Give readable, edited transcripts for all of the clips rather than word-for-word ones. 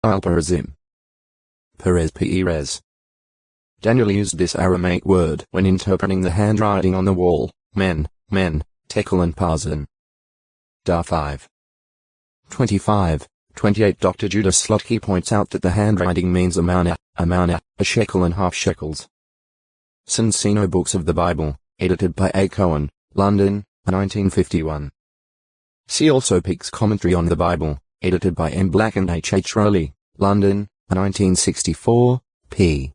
Al-Perazim. Perez. Daniel used this Aramaic word when interpreting the handwriting on the wall, men, tekel and parzan. Dar 5. 25, 28 Dr. Judah Slotky points out that the handwriting means a mana, a shekel and half shekels. Cincino Books of the Bible, edited by A. Cohen, London, 1951. See also Peake's Commentary on the Bible, edited by M. Black and H. H. Rowley, London, 1964, p.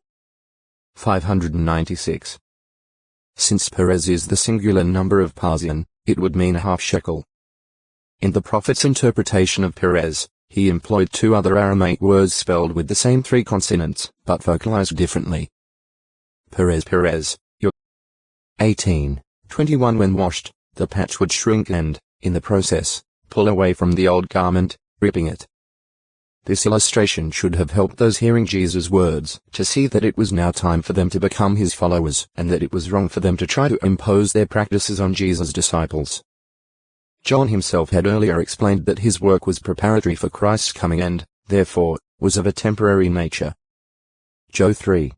596. Since Perez is the singular number of parzan, it would mean a half shekel. In the Prophet's interpretation of Perez, he employed two other Aramaic words spelled with the same three consonants, but vocalized differently. Perez, your 18, 21 When washed, the patch would shrink and, in the process, pull away from the old garment, ripping it. This illustration should have helped those hearing Jesus' words to see that it was now time for them to become his followers, and that it was wrong for them to try to impose their practices on Jesus' disciples. John himself had earlier explained that his work was preparatory for Christ's coming and, therefore, was of a temporary nature. Joe 3.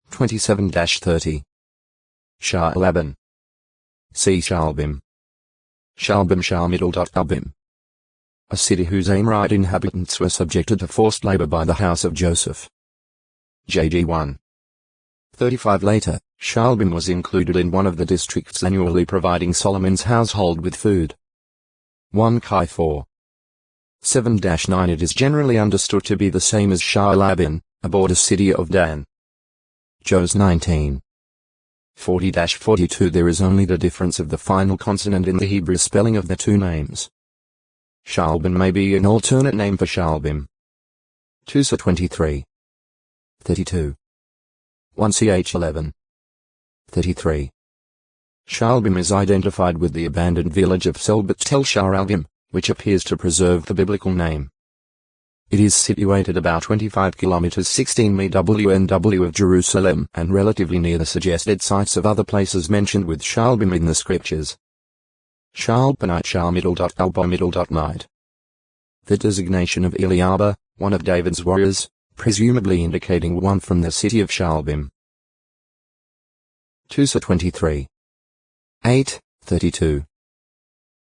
27-30. Sha'alaban. See Shalbim. Shalmiddle.albim. A city whose Amorite inhabitants were subjected to forced labor by the house of Joseph. JG 1. 35 Later, Shalbim was included in one of the districts annually providing Solomon's household with food. 1 Kai 4. 7-9 It is generally understood to be the same as Sha'alabin, a border city of Dan. Jos 19. 40-42 There is only the difference of the final consonant in the Hebrew spelling of the two names. Shalbim may be an alternate name for Shalbim. 2 Sa 23. 32. 1 Ch 11. 33. Shalbim is identified with the abandoned village of Selbet Tel Sharalbim, which appears to preserve the biblical name. It is situated about 25 kilometers 16 MW of Jerusalem and relatively near the suggested sites of other places mentioned with Shalbim in the scriptures. Shalbanite Shalmiddle.albamiddle.night. The designation of Eliaba, one of David's warriors, presumably indicating one from the city of Shalbim. 2 Sa 23. 8, 32.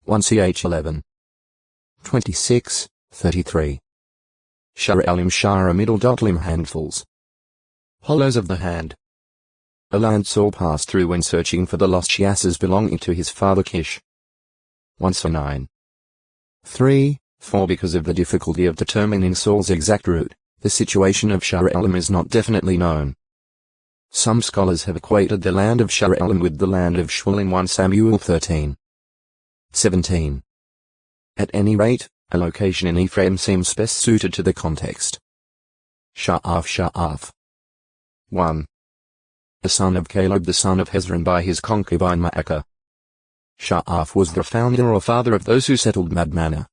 1 Ch 11. 26, 33. Sha'alim Sha'amiddle.lim Handfuls. Hollows of the hand. A land Saul passed through when searching for the lost asses belonging to his father Kish. 1 Sa 9. 3, 4 Because of the difficulty of determining Saul's exact route, the situation of Sha'alim is not definitely known. Some scholars have equated the land of Sha'alim with the land of Shul in 1 Samuel 13. 17. At any rate, a location in Ephraim seems best suited to the context. Sha'af. 1. The son of Caleb the son of Hezron by his concubine Ma'akah. Sha'af was the founder or father of those who settled Madmannah.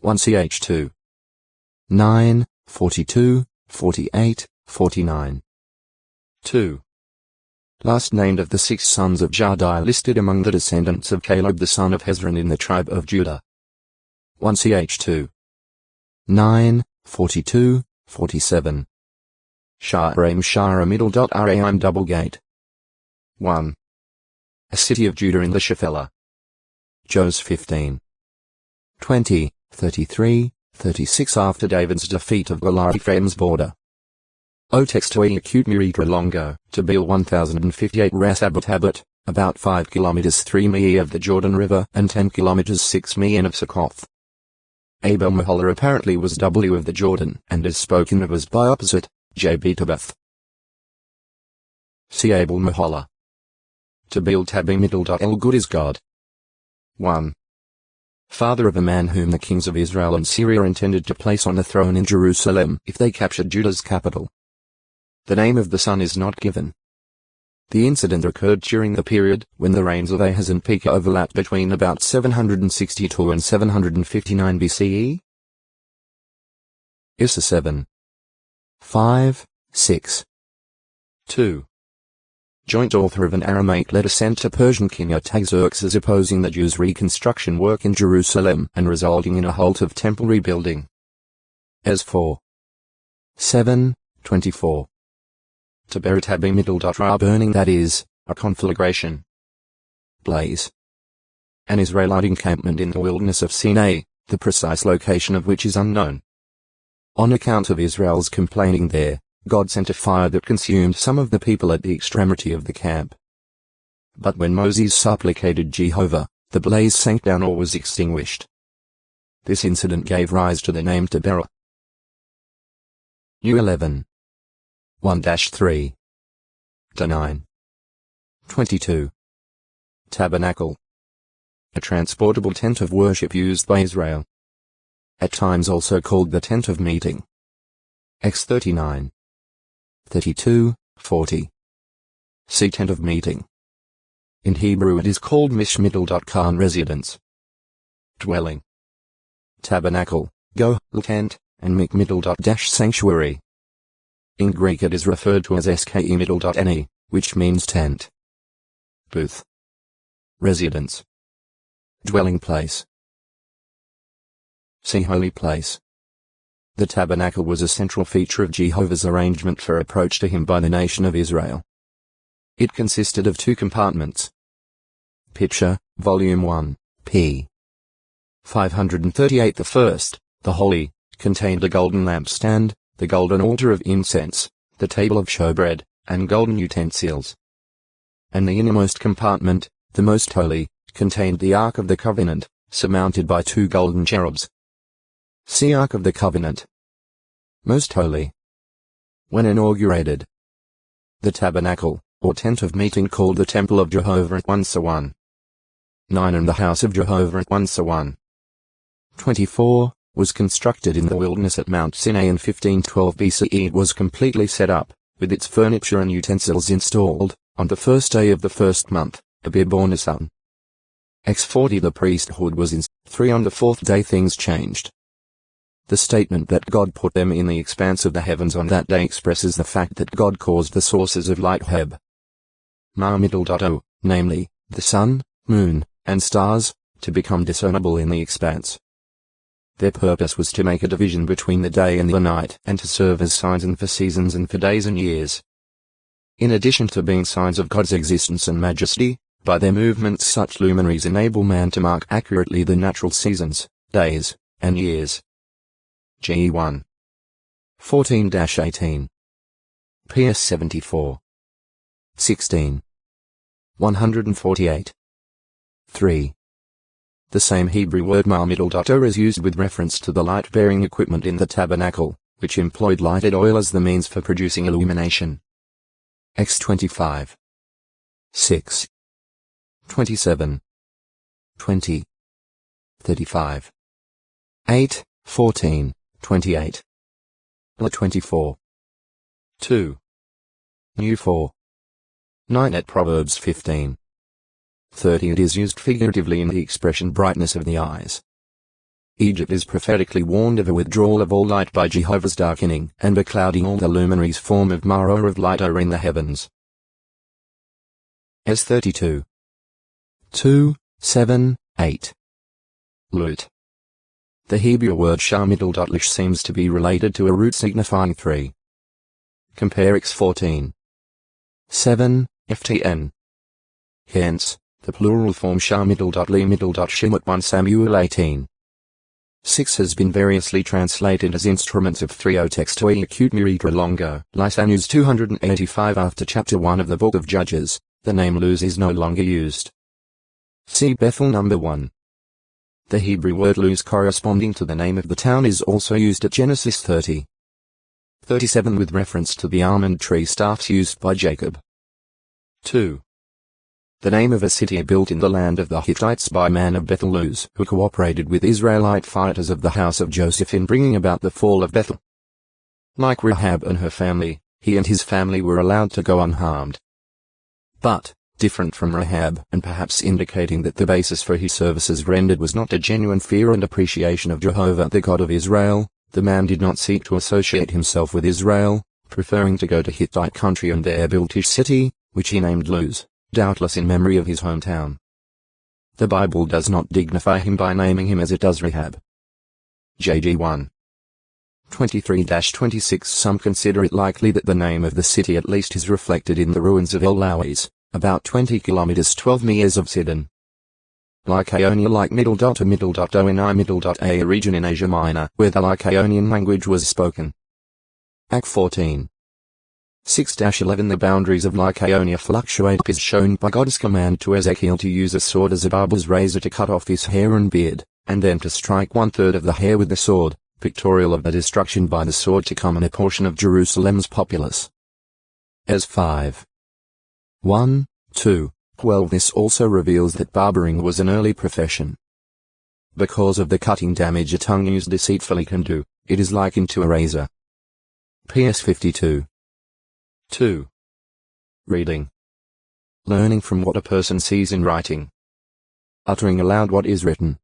1 Ch 2. 9, 42, 48, 49. 2. Last named of the 6 sons of Jadai listed among the descendants of Caleb the son of Hezron in the tribe of Judah. 1 Ch 2. 9, 42, 47. Sha'araim Sha'aramiddle.raim double gate. 1. A city of Judah in the Shephelah. Jos 15. 20, 33, 36 After David's defeat of Goliath Ephraim's border. O textoi acute miritra longo, Tabil 1058 Ras Abbot, about 5 kilometers 3 mi of the Jordan River and 10 kilometers 6 mi of Succoth. Abel Mahola apparently was W of the Jordan and is spoken of as by opposite, J.B. Tabath. See Abel Mahola. Tabil Tabi Middle. Good is God. 1. Father of a man whom the kings of Israel and Syria intended to place on the throne in Jerusalem if they captured Judah's capital. The name of the son is not given. The incident occurred during the period when the reigns of Ahaz and Pekah overlapped between about 762 and 759 BCE. Issa 7. 5, 6. 2. Joint author of an Aramaic letter sent to Persian king Artaxerxes opposing the Jews' reconstruction work in Jerusalem and resulting in a halt of temple rebuilding. As 4. 7, 24. Taberitabi middle dot ra burning, that is, a conflagration. Blaze. An Israelite encampment in the wilderness of Sinai, the precise location of which is unknown. On account of Israel's complaining there, God sent a fire that consumed some of the people at the extremity of the camp. But when Moses supplicated Jehovah, the blaze sank down or was extinguished. This incident gave rise to the name Taberah. U11. 1-3. to 9. 22. Tabernacle. A transportable tent of worship used by Israel. At times also called the tent of meeting. X 39. 32, 40. See tent of meeting. In Hebrew it is called mishmiddle.kan residence. Dwelling. Tabernacle, go, tent, and mikmiddle.sanctuary. In Greek it is referred to as ske-middle.ne, which means tent. Booth. Residence. Dwelling place. See holy place. The tabernacle was a central feature of Jehovah's arrangement for approach to him by the nation of Israel. It consisted of 2 compartments. Picture, Volume 1, p. 538. The first, the holy, contained a golden lampstand, the golden altar of incense, the table of showbread, and golden utensils. And the innermost compartment, the most holy, contained the Ark of the Covenant, surmounted by 2 golden cherubs. See Ark of the Covenant. Most holy. When inaugurated. The tabernacle, or tent of meeting called the Temple of Jehovah at 1-1. 9 and the House of Jehovah at 1-1. 24, was constructed in the wilderness at Mount Sinai in 1512 BCE. It was completely set up, with its furniture and utensils installed, on the first day of the first month, Abib or Nisan. X40 The priesthood was in 3 on the 4th day things changed. The statement that God put them in the expanse of the heavens on that day expresses the fact that God caused the sources of light Heb. Ma-middle.o, namely, the sun, moon, and stars, to become discernible in the expanse. Their purpose was to make a division between the day and the night and to serve as signs and for seasons and for days and years. In addition to being signs of God's existence and majesty, by their movements such luminaries enable man to mark accurately the natural seasons, days, and years. G1. 14-18. PS 74. 16. 148. 3. The same Hebrew word ma-middle.o is used with reference to the light-bearing equipment in the tabernacle, which employed lighted oil as the means for producing illumination. X25. 6. 27. 20. 35. 8, 14, 28. La 24. 2. New 4. 9 at Proverbs 15. 30. It is used figuratively in the expression brightness of the eyes. Egypt is prophetically warned of a withdrawal of all light by Jehovah's darkening and beclouding all the luminaries form of Mara of light are in the heavens. S32. 2, 7, 8. Lut. The Hebrew word shah-middle.lish seems to be related to a root signifying 3. Compare X14. 7, ftn. Hence, the plural form shah-middle.li-middle.shim at 1 Samuel 18. 6 has been variously translated as instruments of 3 o text to acute miritra longo. Lysanus 285. After chapter 1 of the book of Judges, the name Luz is no longer used. See Bethel number 1. The Hebrew word Luz corresponding to the name of the town is also used at Genesis 30. 37 with reference to the almond tree staffs used by Jacob. 2. The name of a city built in the land of the Hittites by man of Bethel Luz, who cooperated with Israelite fighters of the house of Joseph in bringing about the fall of Bethel. Like Rahab and her family, he and his family were allowed to go unharmed. But, different from Rahab and perhaps indicating that the basis for his services rendered was not a genuine fear and appreciation of Jehovah the God of Israel, the man did not seek to associate himself with Israel, preferring to go to Hittite country and there built his city, which he named Luz, doubtless in memory of his hometown. The Bible does not dignify him by naming him as it does Rahab. JG1. 23-26 Some consider it likely that the name of the city at least is reflected in the ruins of El Lawis, about 20 kilometers 12 miles of Sidon. Lycaonia like (middle.o) region in Asia Minor, where the Lycaonian language was spoken. Act 14. 6-11 The boundaries of Lycaonia fluctuate is shown by God's command to Ezekiel to use a sword as a barber's razor to cut off his hair and beard, and then to strike 1/3 of the hair with the sword, pictorial of the destruction by the sword to come on a portion of Jerusalem's populace. As 5. 1, 2, 12 This also reveals that barbering was an early profession. Because of the cutting damage a tongue used deceitfully can do, it is likened to a razor. PS 52. 2. Reading. Learning from what a person sees in writing. Uttering aloud what is written.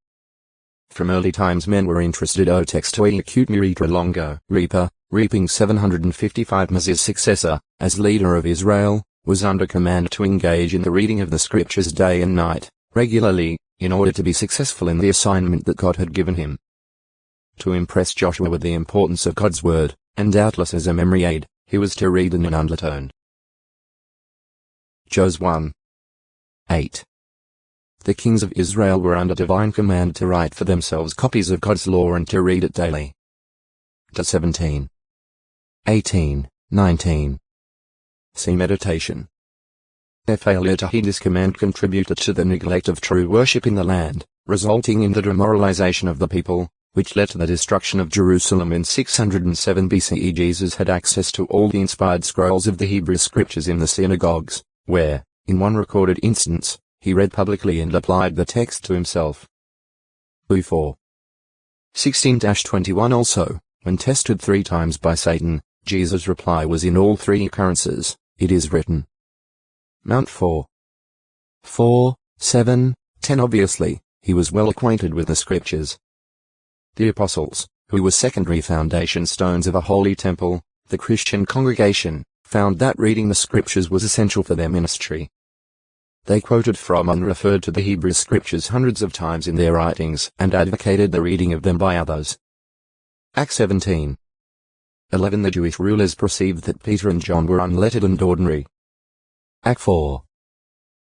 From early times men were interested o textoi acute miritra longo, reaper, reaping 755 Moses' successor, as leader of Israel, was under command to engage in the reading of the scriptures day and night, regularly, in order to be successful in the assignment that God had given him. To impress Joshua with the importance of God's word, and doubtless as a memory aid, he was to read in an undertone. Jos 1. 8. The kings of Israel were under divine command to write for themselves copies of God's law and to read it daily. Jos 17. 18, 19. See meditation. Their failure to heed this command contributed to the neglect of true worship in the land, resulting in the demoralization of the people, which led to the destruction of Jerusalem in 607 BCE. Jesus had access to all the inspired scrolls of the Hebrew scriptures in the synagogues, where, in one recorded instance, he read publicly and applied the text to himself. Luke 4. 16-21 Also, when tested 3 times by Satan, Jesus' reply was in all 3 occurrences, "It is written." Mount 4. 4, 7, 10 Obviously, he was well acquainted with the scriptures. The apostles, who were secondary foundation stones of a holy temple, the Christian congregation, found that reading the scriptures was essential for their ministry. They quoted from and referred to the Hebrew scriptures hundreds of times in their writings and advocated the reading of them by others. Acts 17. 11 The Jewish rulers perceived that Peter and John were unlettered and ordinary. Act 4.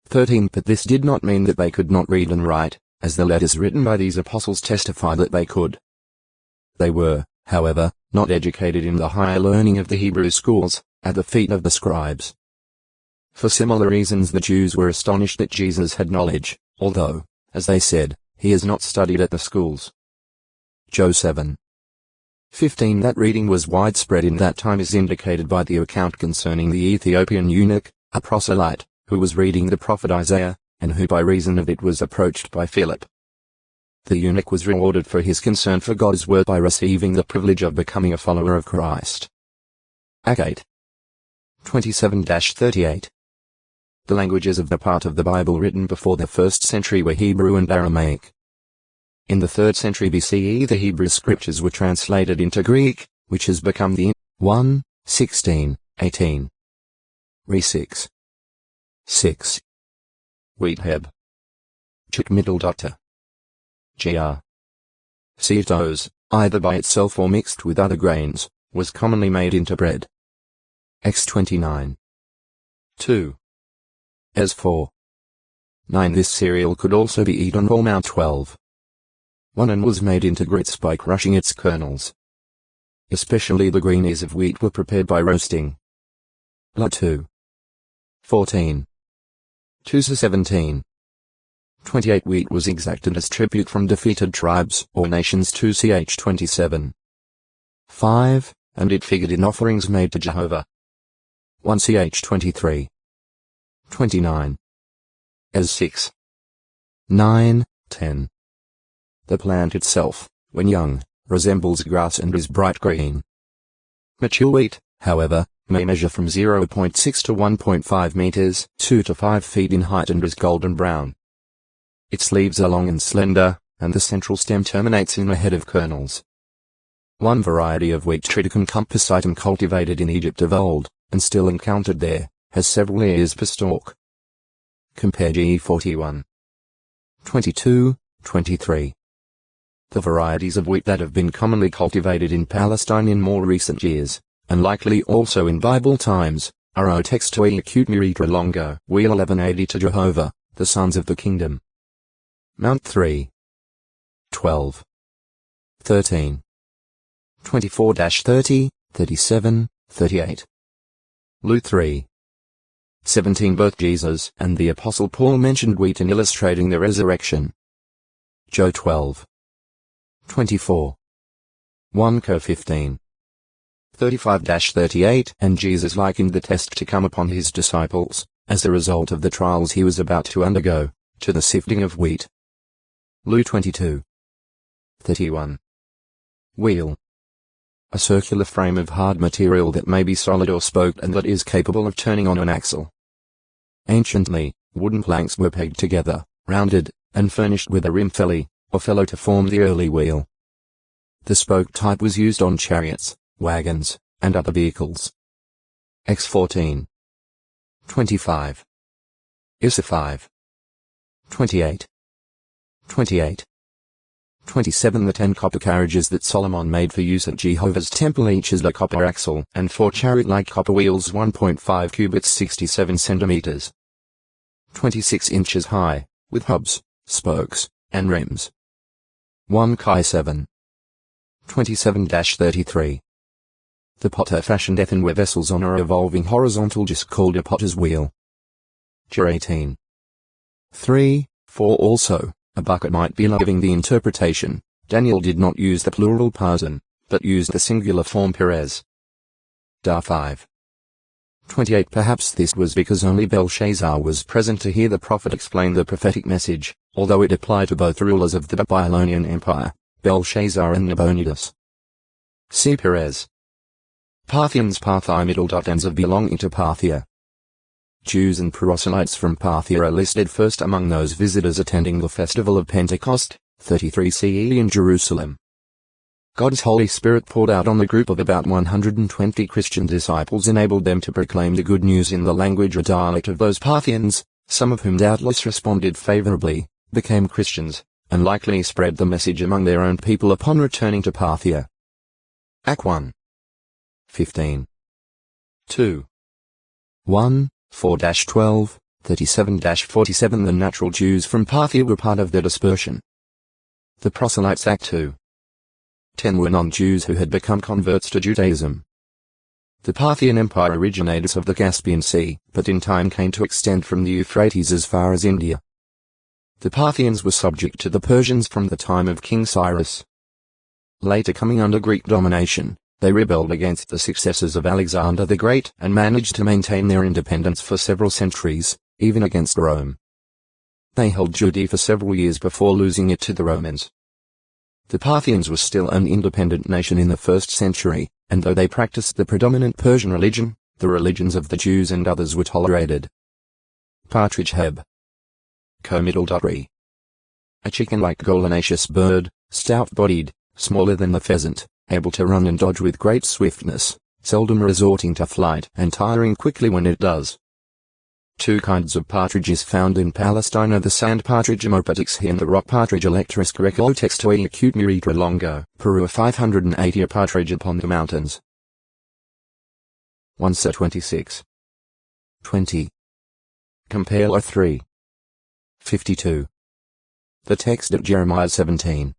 13 But this did not mean that they could not read and write, as the letters written by these apostles testify that they could. They were, however, not educated in the higher learning of the Hebrew schools, at the feet of the scribes. For similar reasons the Jews were astonished that Jesus had knowledge, although, as they said, he has not studied at the schools. Jos 7. 15 That reading was widespread in that time is indicated by the account concerning the Ethiopian eunuch, a proselyte, who was reading the prophet Isaiah, and who by reason of it was approached by Philip. The eunuch was rewarded for his concern for God's word by receiving the privilege of becoming a follower of Christ. Act 8. 27-38. The languages of the part of the Bible written before the 1st century were Hebrew and Aramaic. In the 3rd century BCE the Hebrew scriptures were translated into Greek, which has become the 1, 16, 18. Re 6. 6. Wheatheb. Chik middle doctor. Gr. Cetos, either by itself or mixed with other grains, was commonly made into bread. X29. 2. As 4. 9 This cereal could also be eaten raw. Mount 12. 1 and was made into grits by crushing its kernels. Especially the green ears of wheat were prepared by roasting. La 2. 14. 2-17. 28 Wheat was exacted as tribute from defeated tribes or nations. 2ch 27. 5, and it figured in offerings made to Jehovah. 1ch 23. 29. As 6. 9, 10. The plant itself, when young, resembles grass and is bright green. Mature wheat, however, may measure from 0.6 to 1.5 meters, 2 to 5 feet in height, and is golden brown. Its leaves are long and slender, and the central stem terminates in a head of kernels. One variety of wheat, Triticum compositum, cultivated in Egypt of old, and still encountered there, has several ears per stalk. Compare GE 41. 22, 23. the varieties of wheat that have been commonly cultivated in Palestine in more recent years, and likely also in Bible times, are O textoi acute miritra longo, wheel 1180 to Jehovah, the sons of the kingdom. Mount 3. 12. 13. 24-30, 37, 38. Luke 3. 17. Both Jesus and the Apostle Paul mentioned wheat in illustrating the resurrection. Joe 12. 24. 1 Co 15. 35-38. And Jesus likened the test to come upon his disciples, as a result of the trials he was about to undergo, to the sifting of wheat. Luke 22. 31. Wheel. A circular frame of hard material that may be solid or spoked and that is capable of turning on an axle. Anciently, wooden planks were pegged together, rounded, and furnished with a rim felly, or felloe to form the early wheel. The spoke type was used on chariots, wagons, and other vehicles. X 14. 25. Issa 5. 28. 28. 27. The 10 copper carriages that Solomon made for use at Jehovah's temple, each has a copper axle and 4 chariot-like copper wheels 1.5 cubits 67 centimeters. 26 inches high, with hubs, spokes, and rims. 1 Chi 7. 27-33. The potter fashioned earthenware vessels on a revolving horizontal disc called a potter's wheel. J 18. 3, 4. Also, a bucket might be giving the interpretation. Daniel did not use the plural parson, but used the singular form Perez. Da 5. 28. Perhaps this was because only Belshazzar was present to hear the prophet explain the prophetic message, although it applied to both rulers of the Babylonian Empire, Belshazzar and Nabonidus. See Perez. Parthians. Parthia. Middle dot ends of belonging to Parthia. Jews and proselytes from Parthia are listed first among those visitors attending the festival of Pentecost, 33 CE in Jerusalem. God's Holy Spirit poured out on the group of about 120 Christian disciples, enabled them to proclaim the good news in the language or dialect of those Parthians, some of whom doubtless responded favorably, became Christians, and likely spread the message among their own people upon returning to Parthia. Act 1. 15. 2. 1. 4-12, 37-47. The natural Jews from Parthia were part of the dispersion. The proselytes. Act 2. 10 were non-Jews who had become converts to Judaism. The Parthian Empire originated of the Caspian Sea, but in time came to extend from the Euphrates as far as India. The Parthians were subject to the Persians from the time of King Cyrus. Later, coming under Greek domination, they rebelled against the successors of Alexander the Great and managed to maintain their independence for several centuries, even against Rome. They held Judea for several years before losing it to the Romans. The Parthians were still an independent nation in the 1st century, and though they practiced the predominant Persian religion, the religions of the Jews and others were tolerated. Partridge. Heb. Co-middle.re. A chicken-like gallinaceous bird, stout-bodied, smaller than the pheasant, able to run and dodge with great swiftness, seldom resorting to flight and tiring quickly when it does. 2 kinds of partridges found in Palestine are the sand partridge Amopatix and the rock partridge Electris greco textoi acute miritra longo, Peru. 580. A partridge upon the mountains. 1 Sir 26. 20. Compare 3. 52. The text at Jeremiah 17.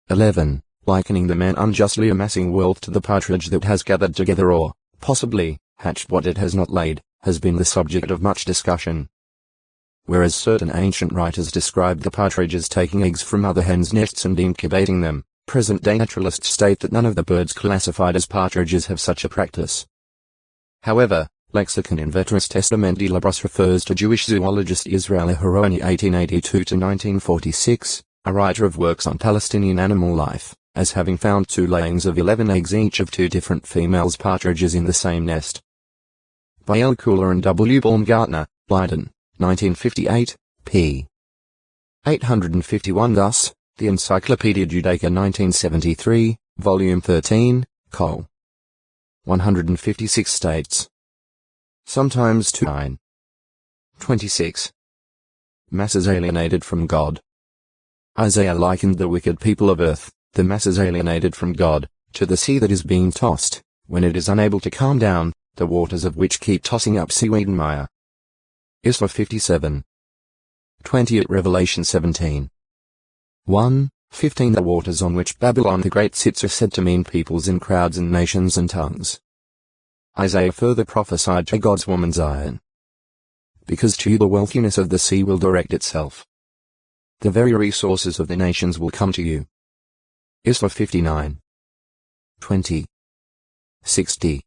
11. Likening the man unjustly amassing wealth to the partridge that has gathered together or, possibly, hatched what it has not laid, has been the subject of much discussion. Whereas certain ancient writers describe the partridge as taking eggs from other hens' nests and incubating them, present-day naturalists state that none of the birds classified as partridges have such a practice. However, Lexicon in Vetris Testamenti Labros refers to Jewish zoologist Israel Aharoni 1882-1946, a writer of works on Palestinian animal life, as having found 2 layings of 11 eggs each of 2 different females partridges in the same nest. By L. Cooler and W. Baumgartner, Leiden, 1958, p. 851. Thus, the Encyclopaedia Judaica 1973, Volume 13, Col. 156 states. Sometimes 9. 26. Masses alienated from God. Isaiah likened the wicked people of earth, the masses alienated from God, to the sea that is being tossed, when it is unable to calm down, the waters of which keep tossing up seaweed and mire. Isra 57. 20 at Revelation 17. 1, 15 The waters on which Babylon the Great sits are said to mean peoples and crowds and nations and tongues. Isaiah further prophesied to God's woman Zion. Because to you the wealthiness of the sea will direct itself. The very resources of the nations will come to you. Isra 59. 20. 60.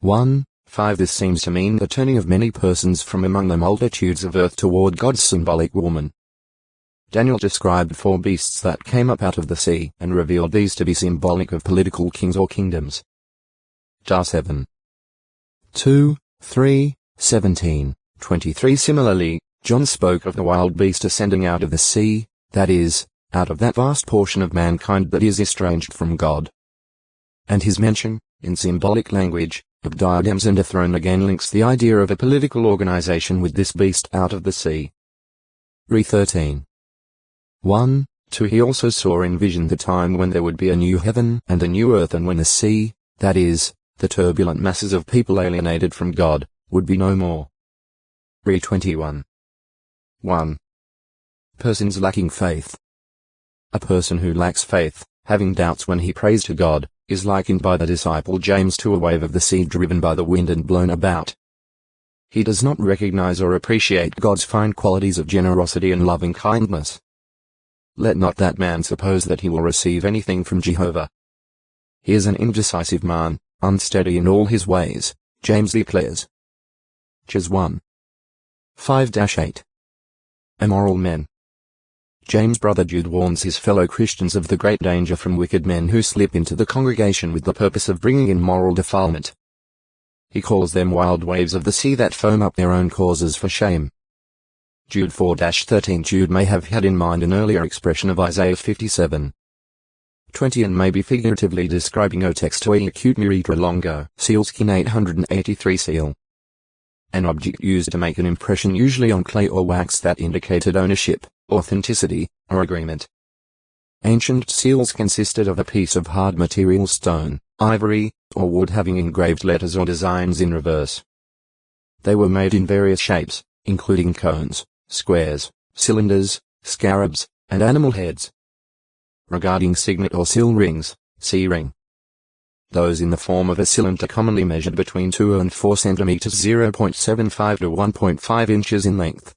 1, 5 This seems to mean the turning of many persons from among the multitudes of earth toward God's symbolic woman. Daniel described 4 beasts that came up out of the sea and revealed these to be symbolic of political kings or kingdoms. Dar 7. 2, 3, 17, 23 Similarly, John spoke of the wild beast ascending out of the sea, that is, out of that vast portion of mankind that is estranged from God. And his mention, in symbolic language, of diadems and a throne again links the idea of a political organization with this beast out of the sea. Re 13. 1, 2 He also saw in vision the time when there would be a new heaven and a new earth, and when the sea, that is, the turbulent masses of people alienated from God, would be no more. Re 21. 1. Persons lacking faith. A person who lacks faith, having doubts when he prays to God, is likened by the disciple James to a wave of the sea driven by the wind and blown about. He does not recognize or appreciate God's fine qualities of generosity and loving kindness. Let not that man suppose that he will receive anything from Jehovah. He is an indecisive man, unsteady in all his ways, James declares. Ches 1. 5-8. Immoral men. James' brother Jude warns his fellow Christians of the great danger from wicked men who slip into the congregation with the purpose of bringing in moral defilement. He calls them wild waves of the sea that foam up their own causes for shame. Jude 4-13 Jude may have had in mind an earlier expression of Isaiah 57. 20 and may be figuratively describing o texto e acute muritra longo, sealskin 883 seal. An object used to make an impression usually on clay or wax that indicated ownership, authenticity, or agreement. Ancient seals consisted of a piece of hard material stone, ivory, or wood having engraved letters or designs in reverse. They were made in various shapes, including cones, squares, cylinders, scarabs, and animal heads. Regarding signet or seal rings, see ring. Those in the form of a cylinder commonly measured between 2 and 4 centimeters (0.75 to 1.5 inches) in length.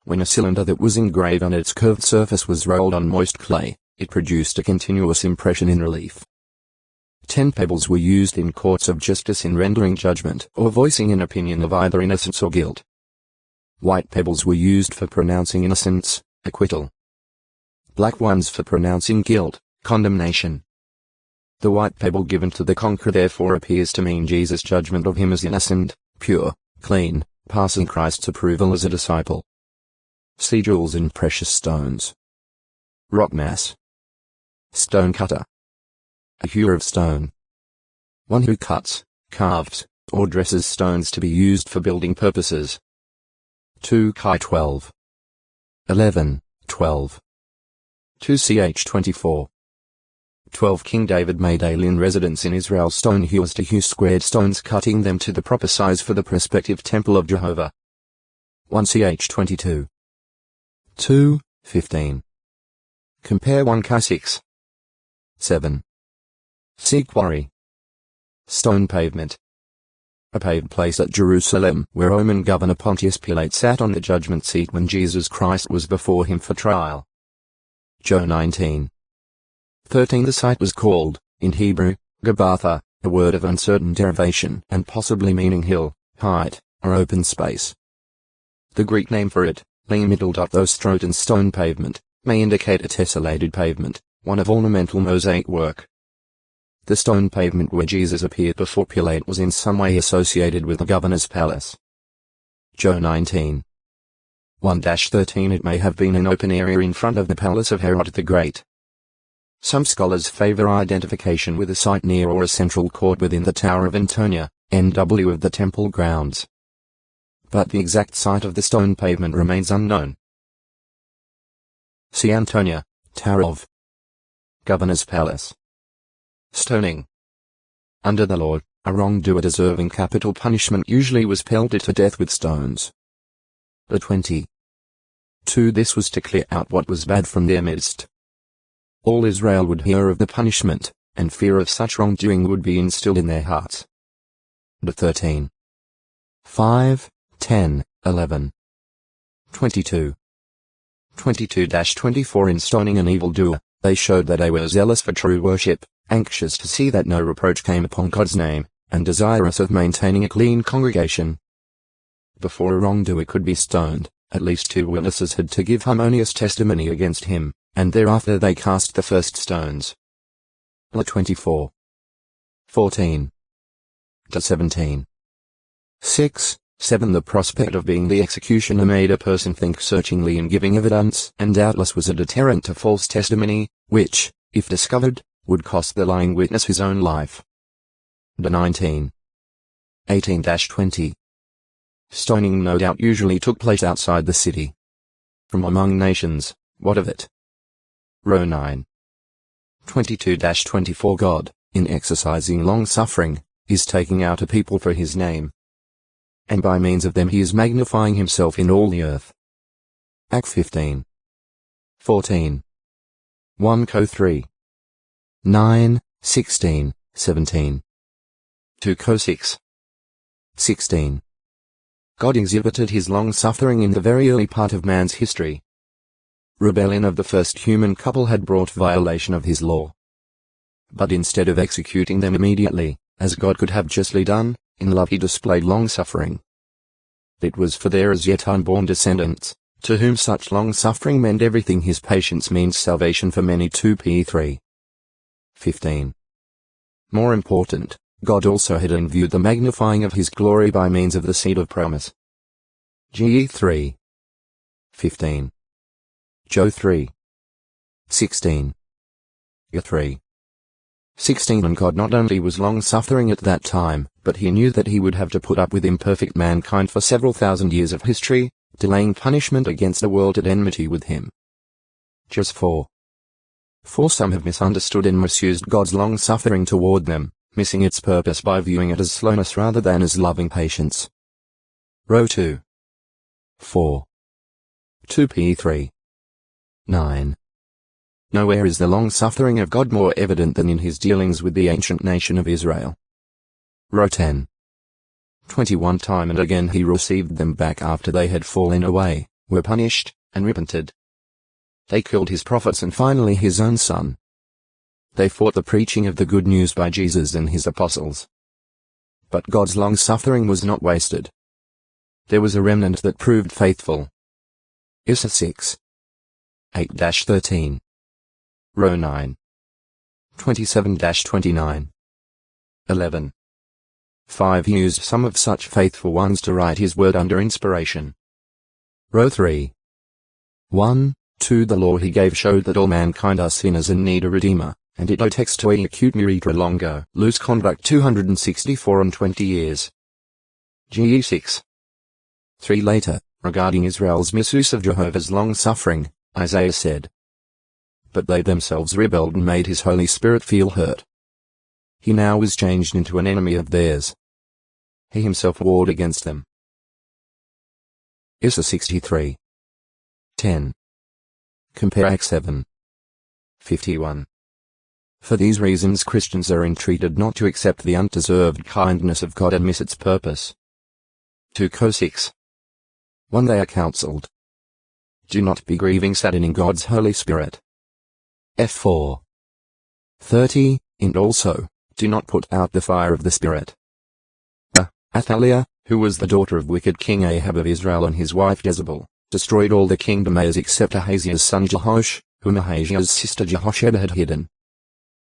When a cylinder that was engraved on its curved surface was rolled on moist clay, it produced a continuous impression in relief. 10 pebbles were used in courts of justice in rendering judgment or voicing an opinion of either innocence or guilt. White pebbles were used for pronouncing innocence, acquittal. Black ones for pronouncing guilt, condemnation. The white pebble given to the conqueror therefore appears to mean Jesus' judgment of him as innocent, pure, clean, passing Christ's approval as a disciple. See jewels and precious stones. Rock mass. Stone cutter. A hewer of stone. One who cuts, carves, or dresses stones to be used for building purposes. 2 Chi 12. 11, 12. 2 Ch 24. 12 King David made alien residents in Israel stone hewers to hew squared stones, cutting them to the proper size for the prospective temple of Jehovah. 1 Ch 22. 2, 15. Compare 1 Chi 6. 7. See quarry. Stone pavement. A paved place at Jerusalem, where Roman governor Pontius Pilate sat on the judgment seat when Jesus Christ was before him for trial. Joe 19. 13 The site was called, in Hebrew, Gabbatha, a word of uncertain derivation and possibly meaning hill, height, or open space. The Greek name for it, though Stroton stone pavement, may indicate a tessellated pavement, one of ornamental mosaic work. The stone pavement where Jesus appeared before Pilate was in some way associated with the governor's palace. Joe 19. 1-13 It may have been an open area in front of the palace of Herod the Great. Some scholars favor identification with a site near or a central court within the Tower of Antonia, NW of the temple grounds. But the exact site of the stone pavement remains unknown. See Antonia, Tower of Governor's Palace. Stoning. Under the law, a wrongdoer deserving capital punishment usually was pelted to death with stones. The 20. 2. This was to clear out what was bad from their midst. All Israel would hear of the punishment, and fear of such wrongdoing would be instilled in their hearts. The 13. 5, 10, 11. 22. 22-24 In stoning an evildoer, they showed that they were zealous for true worship, anxious to see that no reproach came upon God's name, and desirous of maintaining a clean congregation. Before a wrongdoer could be stoned, at least 2 witnesses had to give harmonious testimony against him, and thereafter they cast the first stones. The 24. 14. To 17. 6, 7 The prospect of being the executioner made a person think searchingly in giving evidence, and doubtless was a deterrent to false testimony, which, if discovered, would cost the lying witness his own life. The 19. 18-20. Stoning no doubt usually took place outside the city. From among nations, what of it? Row 9. 22-24 God, in exercising long-suffering, is taking out a people for his name, and by means of them he is magnifying himself in all the earth. Act 15. 14. 1 Co 3. 9, 16, 17. 2 Co 6. 16. God exhibited his long-suffering in the very early part of man's history. Rebellion of the first human couple had brought violation of his law. But instead of executing them immediately, as God could have justly done, in love he displayed long-suffering. It was for their as yet unborn descendants, to whom such long-suffering meant everything. His patience means salvation for many. 2 P 3. 15. More important, God also had in view the magnifying of his glory by means of the seed of promise. Ge 3. 15. Jo 3. 16. Ge 3. 16 And God not only was long-suffering at that time, but he knew that he would have to put up with imperfect mankind for several thousand years of history, delaying punishment against a world at enmity with him. Just 4. For some have misunderstood and misused God's long-suffering toward them, missing its purpose by viewing it as slowness rather than as loving patience. Row 2. 4. 2 P 3. 9. Nowhere is the long-suffering of God more evident than in his dealings with the ancient nation of Israel. Row 10. 21 Time and again he received them back after they had fallen away, were punished, and repented. They killed his prophets and finally his own son. They fought the preaching of the good news by Jesus and his apostles. But God's long-suffering was not wasted. There was a remnant that proved faithful. Issa 6. 8-13. Row 9. 27-29. 11. 5 He used some of such faithful ones to write his word under inspiration. Row 3. 1, 2 The law he gave showed that all mankind are sinners and need a redeemer, and it textui acute miritra longo, loose conduct 264 and 20 years. Ge 6. 3 Later, regarding Israel's misuse of Jehovah's long-suffering, Isaiah said, But they themselves rebelled and made his Holy Spirit feel hurt. He now was changed into an enemy of theirs. He himself warred against them. Issa 63. 10. Compare Acts 7. 51. For these reasons Christians are entreated not to accept the undeserved kindness of God and miss its purpose. 2 Co 6. 1 They are counseled. Do not be grieving saddening God's Holy Spirit. F4. 30, and also, do not put out the fire of the Spirit. Athaliah, who was the daughter of wicked King Ahab of Israel and his wife Jezebel, destroyed all the kingdom except Ahaziah's son Jehoash, whom Ahaziah's sister Jehosheba had hidden.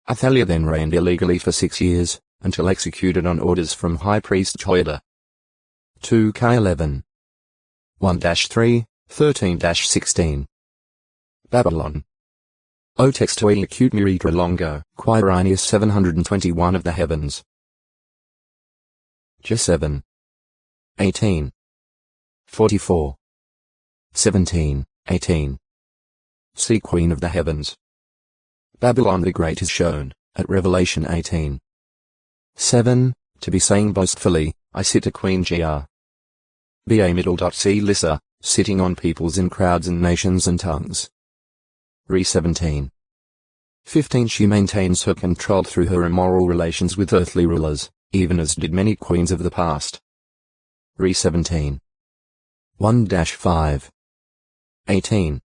Athaliah then reigned illegally for 6 years, until executed on orders from high priest Jehoiada. 2 K11. 1-3, 13-16. Babylon. O textui acute miritra longo, Quirinius 721 of the heavens. J 7. 18. 44. 17, 18. See Queen of the Heavens. Babylon the Great is shown, at Revelation 18. 7, to be saying boastfully, I sit a queen gr. Ba middle. C Lissa, sitting on peoples in crowds and nations and tongues. Re 17. 15 She maintains her control through her immoral relations with earthly rulers, even as did many queens of the past. Re 17. 1-5. 18.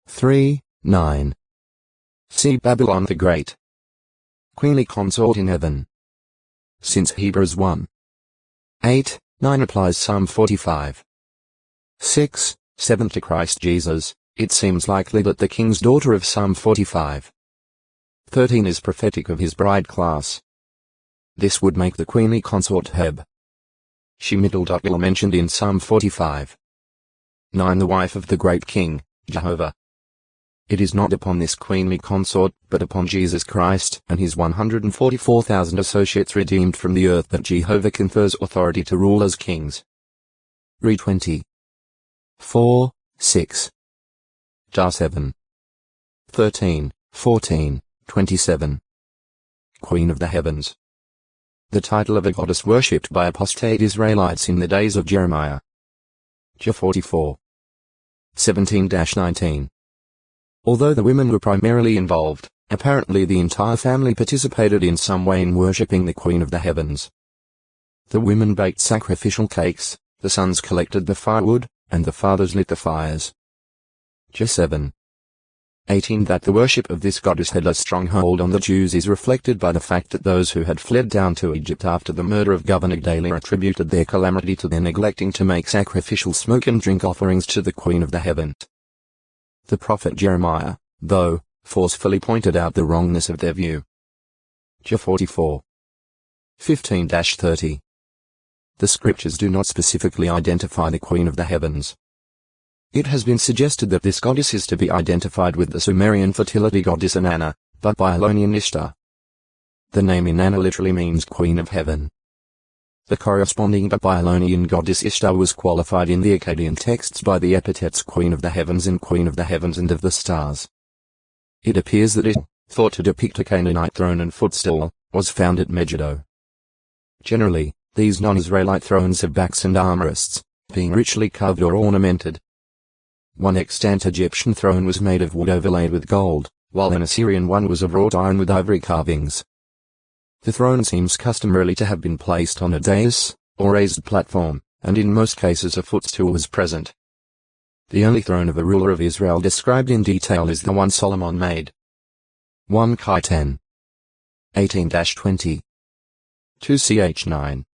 3, 9. See Babylon the Great. Queenly consort in heaven. Since Hebrews 1. 8, 9 applies Psalm 45. 6, 7 to Christ Jesus, it seems likely that the king's daughter of Psalm 45. 13 is prophetic of his bride class. This would make the queenly consort Heb. She middle. Ill mentioned in Psalm 45. 9 the wife of the great king, Jehovah. It is not upon this queenly consort, but upon Jesus Christ and his 144,000 associates redeemed from the earth that Jehovah confers authority to rule as kings. Re 20. 4, 6. Jar 7. 13, 14, 27. Queen of the Heavens. The title of a goddess worshipped by apostate Israelites in the days of Jeremiah. Jar 44. 17-19. Although the women were primarily involved, apparently the entire family participated in some way in worshipping the Queen of the Heavens. The women baked sacrificial cakes, the sons collected the firewood, and the fathers lit the fires. Jar 7. 18 That the worship of this goddess had a strong hold on the Jews is reflected by the fact that those who had fled down to Egypt after the murder of Governor Daly attributed their calamity to their neglecting to make sacrificial smoke and drink offerings to the Queen of the Heavens. The prophet Jeremiah, though, forcefully pointed out the wrongness of their view. Jar 44. 15-30. The scriptures do not specifically identify the Queen of the Heavens. It has been suggested that this goddess is to be identified with the Sumerian fertility goddess Inanna, but Babylonian Ishtar. The name Inanna literally means Queen of Heaven. The corresponding Babylonian goddess Ishtar was qualified in the Akkadian texts by the epithets Queen of the Heavens and Queen of the Heavens and of the Stars. It appears that it, thought to depict a Canaanite throne and footstool, was found at Megiddo. Generally, these non-Israelite thrones have backs and armrests, being richly carved or ornamented. One extant Egyptian throne was made of wood overlaid with gold, while an Assyrian one was of wrought iron with ivory carvings. The throne seems customarily to have been placed on a dais, or raised platform, and in most cases a footstool was present. The only throne of a ruler of Israel described in detail is the one Solomon made. 1 Kai 10. 18-20. 2 Ch 9.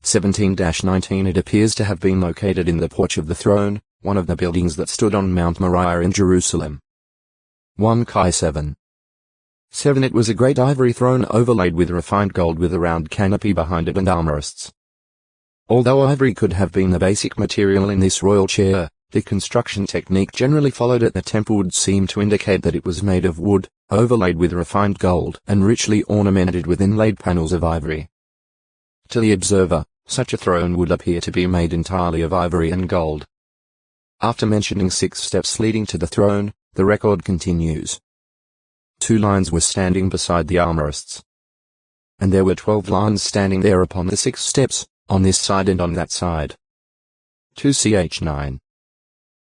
17-19 It appears to have been located in the porch of the throne, one of the buildings that stood on Mount Moriah in Jerusalem. 1 Kai 7. 7 It was a great ivory throne overlaid with refined gold with a round canopy behind it and armrests. Although ivory could have been the basic material in this royal chair, the construction technique generally followed at the temple would seem to indicate that it was made of wood, overlaid with refined gold and richly ornamented with inlaid panels of ivory. To the observer, such a throne would appear to be made entirely of ivory and gold. After mentioning 6 steps leading to the throne, the record continues. 2 lions were standing beside the armrests. And there were 12 lions standing there upon the 6 steps, on this side and on that side. 2 Ch 9.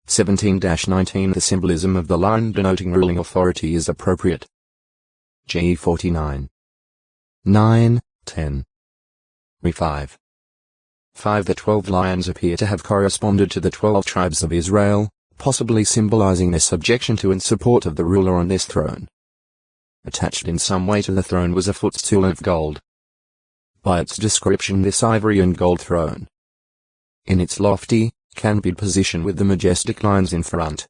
17-19 The symbolism of the lion denoting ruling authority is appropriate. Ge 49. 9, 10. Re 5. 5 The 12 lions appear to have corresponded to the 12 tribes of Israel, possibly symbolizing their subjection to and support of the ruler on this throne. Attached in some way to the throne was a footstool of gold. By its description, this ivory and gold throne, in its lofty, canopied position with the majestic lions in front,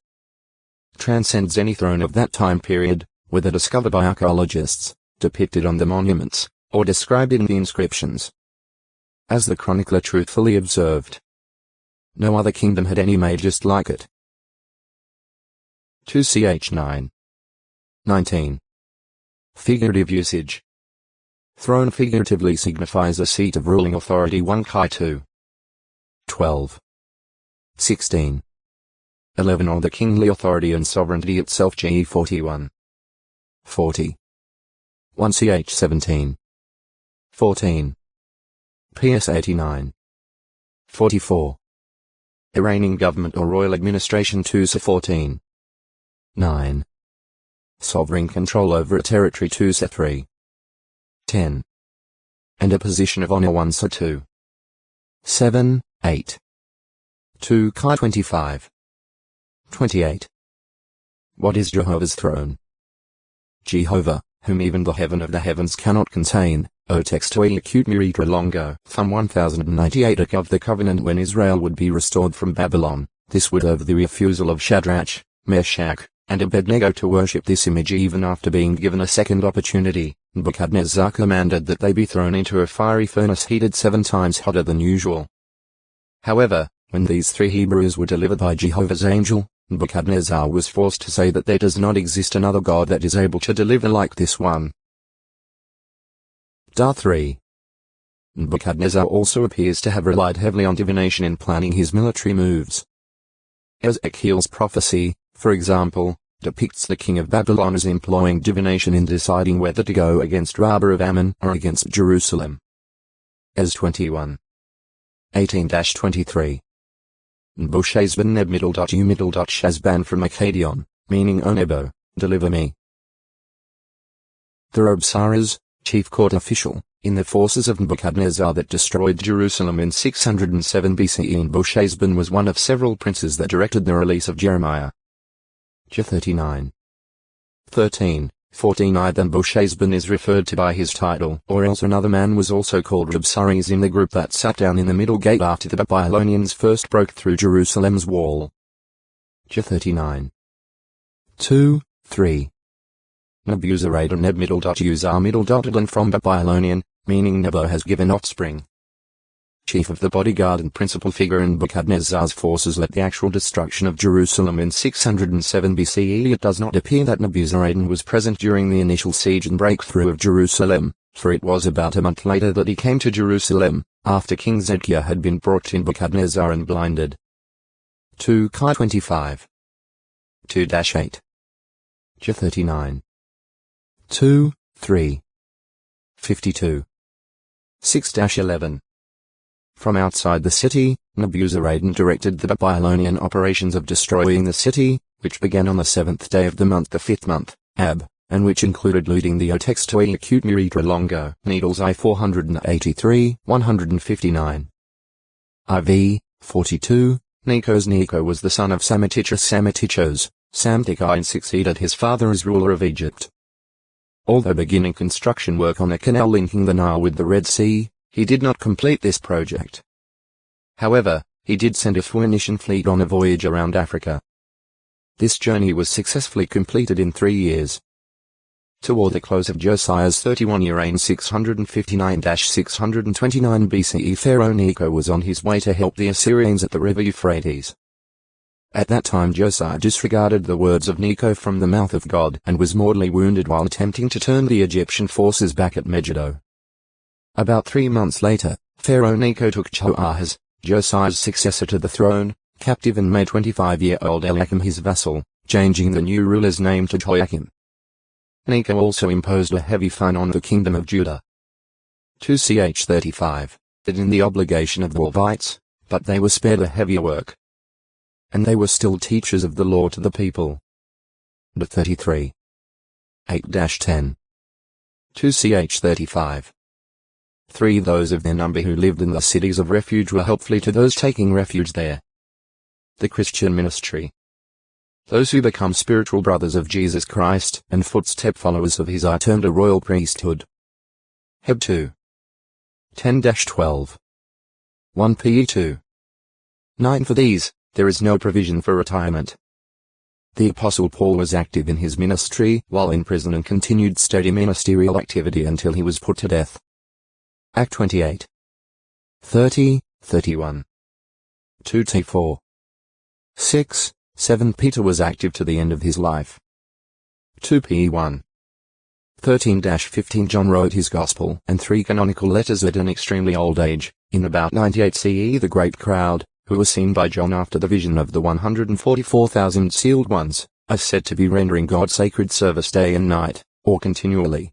transcends any throne of that time period, whether discovered by archaeologists, depicted on the monuments, or described in the inscriptions. As the chronicler truthfully observed, no other kingdom had any made just like it. 2 Ch 9. 19. Figurative usage. Throne figuratively signifies a seat of ruling authority. 1 Kai 2. 12. 16. 11 or the kingly authority and sovereignty itself. GE 41. 40. 1 ch 17. 14. PS 89. 44. Iranian government or royal administration 2 ch 14. 9. Sovereign control over a territory 2 ch 3. 10. And a position of honor 1 ch 2. 7, 8. 2 ch 25. 28. What is Jehovah's throne? Jehovah, whom even the heaven of the heavens cannot contain, O textually acute miritra longo. Thumb 1098 of the covenant when Israel would be restored from Babylon. This would over the refusal of Shadrach, Meshach, and Abednego to worship this image even after being given a second opportunity. Nebuchadnezzar commanded that they be thrown into a fiery furnace heated 7 times hotter than usual. However, when these 3 Hebrews were delivered by Jehovah's angel, Nebuchadnezzar was forced to say that there does not exist another God that is able to deliver like this one. 3. Nebuchadnezzar also appears to have relied heavily on divination in planning his military moves. Ezekiel's prophecy, for example, depicts the king of Babylon as employing divination in deciding whether to go against Rabbah of Ammon or against Jerusalem. Ez 21. 18-23. Nebuchadnezzar Shazban from Akkadion, meaning O Nebo, deliver me. The Robsaras, chief court official, in the forces of Nebuchadnezzar that destroyed Jerusalem in 607 BCE. Nebuchadnezzar was one of several princes that directed the release of Jeremiah. J 39. 13, 14. Either Nebuchadnezzar is referred to by his title, or else another man was also called Rabsaris in the group that sat down in the middle gate after the Babylonians first broke through Jerusalem's wall. J 39. 2, 3. Nebuzaradan Neb Uzar from Babylonian, meaning Nebo has given offspring. Chief of the bodyguard and principal figure in Nebuchadnezzar's forces led the actual destruction of Jerusalem in 607 BCE. It does not appear that Nebuzaradan was present during the initial siege and breakthrough of Jerusalem, for it was about a month later that he came to Jerusalem, after King Zedekiah had been brought to Nebuchadnezzar and blinded. 2 Chi 25. 2-8. J 39. 2, 3. 52. 6-11. From outside the city, Nebuzaradan directed the Babylonian operations of destroying the city, which began on the 7th day of the month, the 5th month, Ab, and which included looting the Otextoi acute Miritra Longo, Needles I 483, 159. IV, 42, Necho was the son of Samatichos. Samtichai succeeded his father as ruler of Egypt. Although beginning construction work on a canal linking the Nile with the Red Sea, he did not complete this project. However, he did send a Phoenician fleet on a voyage around Africa. This journey was successfully completed in 3 years. Toward the close of Josiah's 31-year reign 659-629 BCE, Pharaoh Necho was on his way to help the Assyrians at the river Euphrates. At that time Josiah disregarded the words of Necho from the mouth of God and was mortally wounded while attempting to turn the Egyptian forces back at Megiddo. About 3 months later, Pharaoh Necho took Jehoahaz, Josiah's successor to the throne, captive and made 25-year-old Eliakim his vassal, changing the new ruler's name to Jehoiakim. Necho also imposed a heavy fine on the kingdom of Judah. 2 ch 35, in the obligation of the Levites, but they were spared the heavier work. And they were still teachers of the law to the people. 33. 8-10. 2 ch 35. 3. Those of their number who lived in the cities of refuge were helpful to those taking refuge there. The Christian ministry. Those who become spiritual brothers of Jesus Christ and footstep followers of his are termed a royal priesthood. Heb 2. 10-12. 1 Pe 2. 9. For these, there is no provision for retirement. The Apostle Paul was active in his ministry while in prison and continued steady ministerial activity until he was put to death. Act 28. 30, 31. 2-4. 6, 7. Peter was active to the end of his life. 2 Pe 1. 13-15. John wrote his Gospel and 3 canonical letters at an extremely old age. In about 98 CE the great crowd, who was seen by John after the vision of the 144,000 sealed ones, are said to be rendering God sacred service day and night, or continually.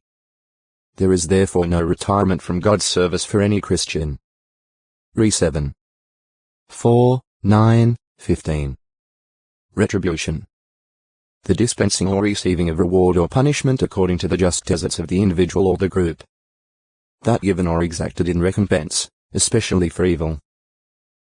There is therefore no retirement from God's service for any Christian. Re 7. 4, 9, 15. Retribution. The dispensing or receiving of reward or punishment according to the just deserts of the individual or the group. That given or exacted in recompense, especially for evil.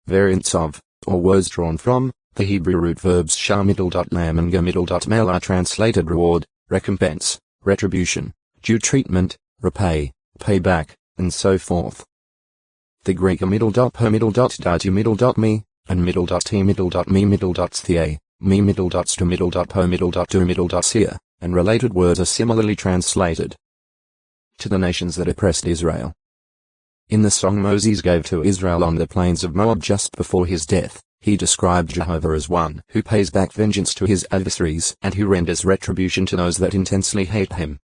Variants of, or words drawn from, the Hebrew root verbs shah lam and ga mel are translated reward, recompense, retribution, due treatment, repay, pay back, and so forth. The Greek me, and me, and and related words are similarly translated. To the nations that oppressed Israel. In the song Moses gave to Israel on the plains of Moab just before his death, he described Jehovah as one who pays back vengeance to his adversaries and who renders retribution to those that intensely hate him.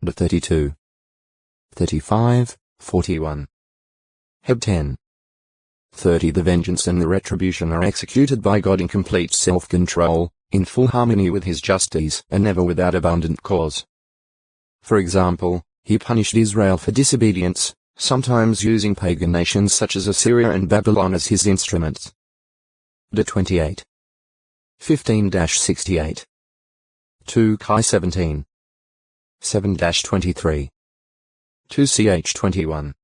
32. 35, 41. Heb 10. 30. The vengeance and the retribution are executed by God in complete self-control, in full harmony with his justice, and never without abundant cause. For example, he punished Israel for disobedience, sometimes using pagan nations such as Assyria and Babylon as his instruments. 28. 15-68. 2 Chi 17. 7-23. 2 Ch 21.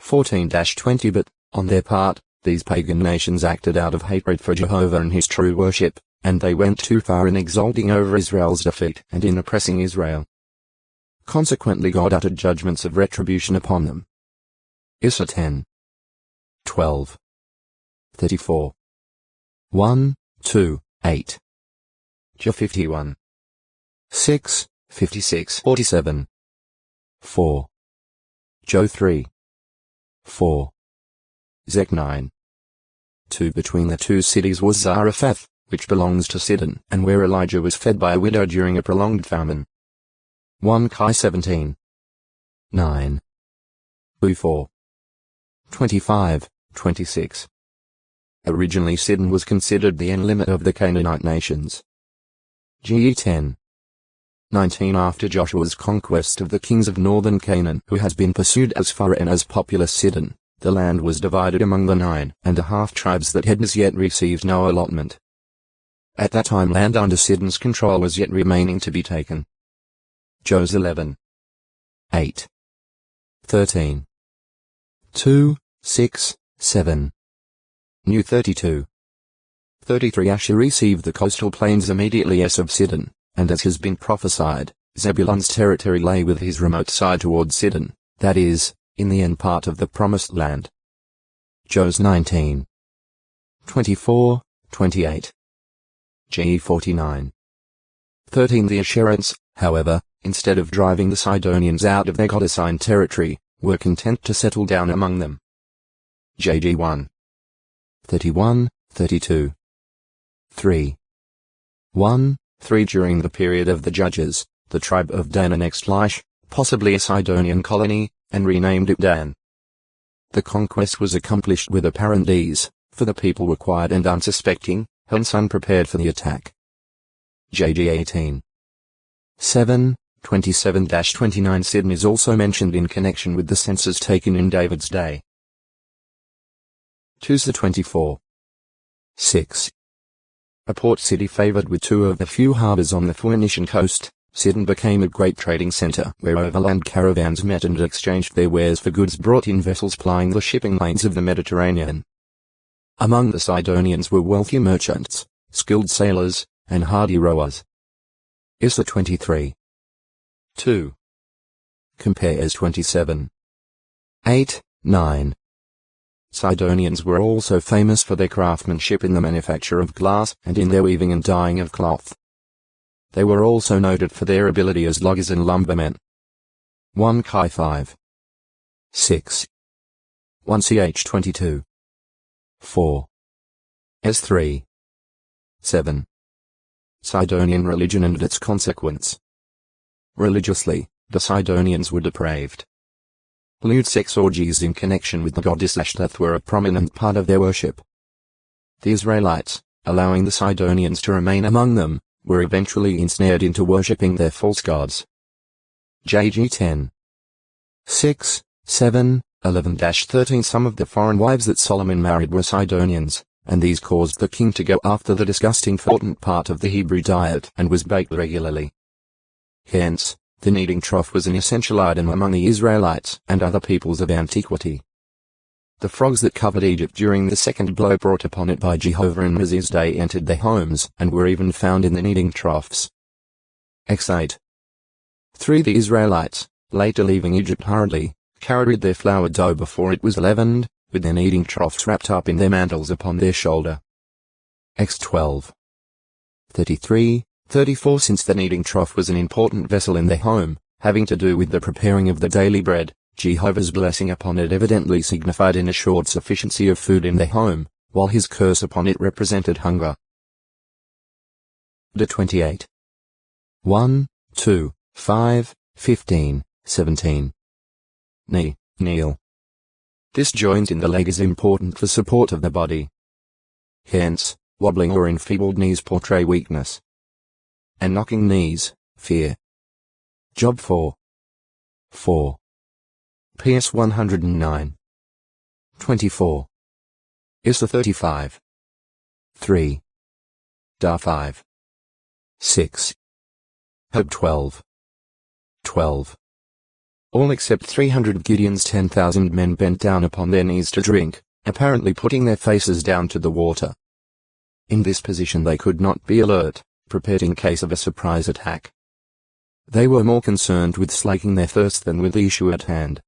14-20. But, on their part, these pagan nations acted out of hatred for Jehovah and his true worship, and they went too far in exulting over Israel's defeat and in oppressing Israel. Consequently God uttered judgments of retribution upon them. Issa 10. 12. 34. 1, 2, 8. Jah 51. 6, 56, 47. 4. Joe 3. 4. Zech 9. 2. Between the two cities was Zarephath, which belongs to Sidon, and where Elijah was fed by a widow during a prolonged famine. 1 Chi 17. 9. Bu 4. 25, 26. Originally Sidon was considered the end limit of the Canaanite nations. Ge 10. 19. After Joshua's conquest of the kings of northern Canaan who has been pursued as far and as populous Sidon, the land was divided among the 9.5 tribes that had as yet received no allotment. At that time land under Sidon's control was yet remaining to be taken. Jos 11. 8. 13. 2, 6, 7. New 32. 33. Asher received the coastal plains immediately east of Sidon, and as has been prophesied, Zebulun's territory lay with his remote side toward Sidon, that is, in the end part of the promised land. Jos 19. 24, 28. Ge 49. 13. The Asherites, however, instead of driving the Sidonians out of their God-assigned territory, were content to settle down among them. Jg 1. 31, 32. 3. 1, 3. During the period of the Judges, the tribe of Dan annexed Laish, possibly a Sidonian colony, and renamed it Dan. The conquest was accomplished with apparent ease, for the people were quiet and unsuspecting, hence unprepared for the attack. Jg 18. 7, 27-29. Sidon is also mentioned in connection with the census taken in David's day. 2 24. 6. A port city favored with two of the few harbors on the Phoenician coast, Sidon became a great trading center where overland caravans met and exchanged their wares for goods brought in vessels plying the shipping lanes of the Mediterranean. Among the Sidonians were wealthy merchants, skilled sailors, and hardy rowers. Issa 23. 2. Compares 27. 8, 9. Sidonians were also famous for their craftsmanship in the manufacture of glass and in their weaving and dyeing of cloth. They were also noted for their ability as loggers and lumbermen. 1 Chi 5. 6. 1 Ch 22. 4. S 3. 7. Sidonian religion and its consequence. Religiously, the Sidonians were depraved. Lewd sex orgies in connection with the goddess Ashtaroth were a prominent part of their worship, The Israelites, allowing the Sidonians to remain among them, were eventually ensnared into worshipping their false gods. JG 10. 6, 7, 11-13 Some of the foreign wives that Solomon married were Sidonians, and these caused the king to go after the disgusting fattened part of the Hebrew diet and was baked regularly. Hence, the kneading trough was an essential item among the Israelites and other peoples of antiquity. The frogs that covered Egypt during the second blow brought upon it by Jehovah in Moses' day entered their homes and were even found in the kneading troughs. X 8. 3 The Israelites, later leaving Egypt hurriedly, carried their flour dough before it was leavened, with their kneading troughs wrapped up in their mantles upon their shoulder. X 12. 33, 34 Since the kneading trough was an important vessel in their home, having to do with the preparing of the daily bread, Jehovah's blessing upon it evidently signified an assured sufficiency of food in their home, while his curse upon it represented hunger. De 28. 1, 2, 5, 15, 17. Kneel. This joint in the leg is important for support of the body. Hence, wobbling or enfeebled knees portray weakness. And knocking knees, fear. Job 4. 4. PS 109. 24. Issa 35. 3. Dar 5. 6. Hob 12. 12. All except 300 of Gideon's 10,000 men bent down upon their knees to drink, apparently putting their faces down to the water. In this position they could not be alert, prepared in case of a surprise attack. They were more concerned with slaking their thirst than with the issue at hand.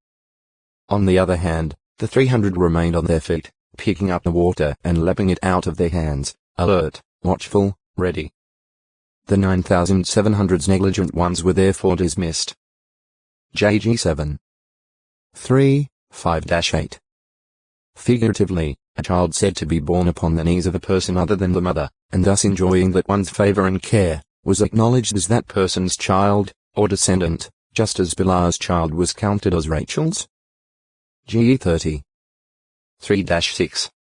On the other hand, the 300 remained on their feet, picking up the water and lapping it out of their hands, alert, watchful, ready. The 9,700's negligent ones were therefore dismissed. JG 7. 3, 5-8. Figuratively, a child said to be born upon the knees of a person other than the mother, and thus enjoying that one's favor and care, was acknowledged as that person's child, or descendant, just as Bilhah's child was counted as Rachel's. GE 30. 3-6.